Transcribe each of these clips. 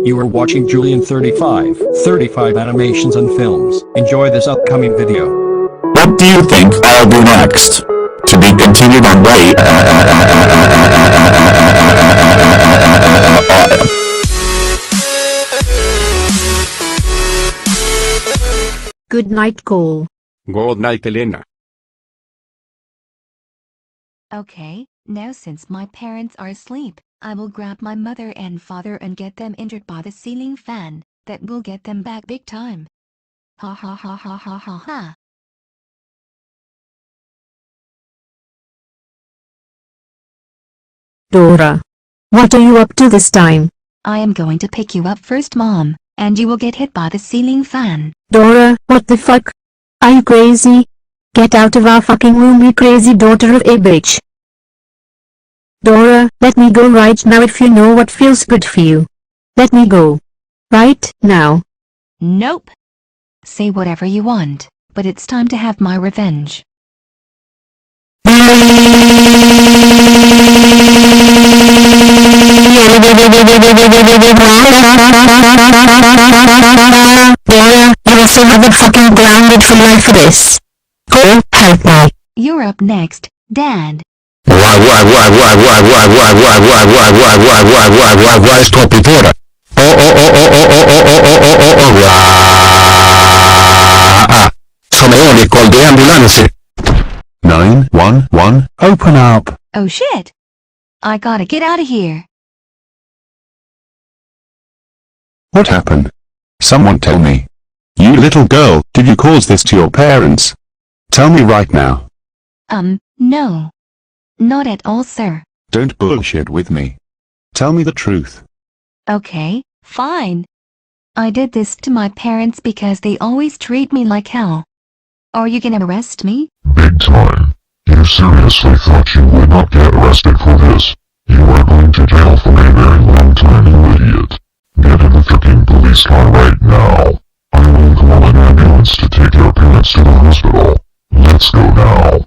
You are watching Julian3535 animations and films. Enjoy this upcoming video. What do you think I'll do next? To be continued on Ray. Good night, Cole. Good night, Elena. Okay, now since my parents are asleep, I will grab my mother and father and get them injured by the ceiling fan. That will get them back big time. Ha ha ha ha ha ha ha. Dora. What are you up to this time? I am going to pick you up first, Mom, and you will get hit by the ceiling fan. Dora, what the fuck? Are you crazy? Get out of our fucking room, you crazy daughter of a bitch. Dora, let me go right now if you know what feels good for you. Let me go. Right now. Nope. Say whatever you want, but it's time to have my revenge. Dora, you will see motherfucking grounded for life for this. Go, help me. You're up next, Dad. Why, stop it, Dora? Somebody call the ambulance. 911, open up. Oh shit! I gotta get out of here. What happened? Someone tell me. You little girl, did you cause this to your parents? Tell me right now. No. Not at all, sir. Don't bullshit with me. Tell me the truth. Okay, fine. I did this to my parents because they always treat me like hell. Are you gonna arrest me? Big time. You seriously thought you would not get arrested for this? You are going to jail for a very long time, you idiot. Get in the freaking police car right now. I will call an ambulance to take your parents to the hospital. Let's go now.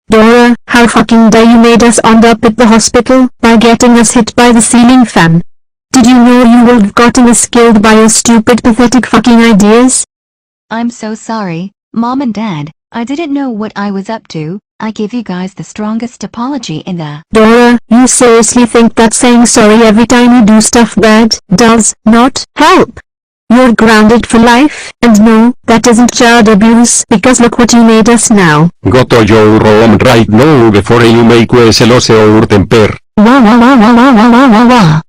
Dora, how fucking dare you made us end up at the hospital by getting us hit by the ceiling fan? Did you know you would have gotten us killed by your stupid pathetic fucking ideas? I'm so sorry, Mom and Dad. I didn't know what I was up to. I give you guys the strongest apology in the— Dora, you seriously think that saying sorry every time you do stuff bad does not help? You're grounded for life, and no, that isn't child abuse, because look what you made us now. Go to your room right now before you make yourself or temper. Wah wah wah wah wah wah wah wah.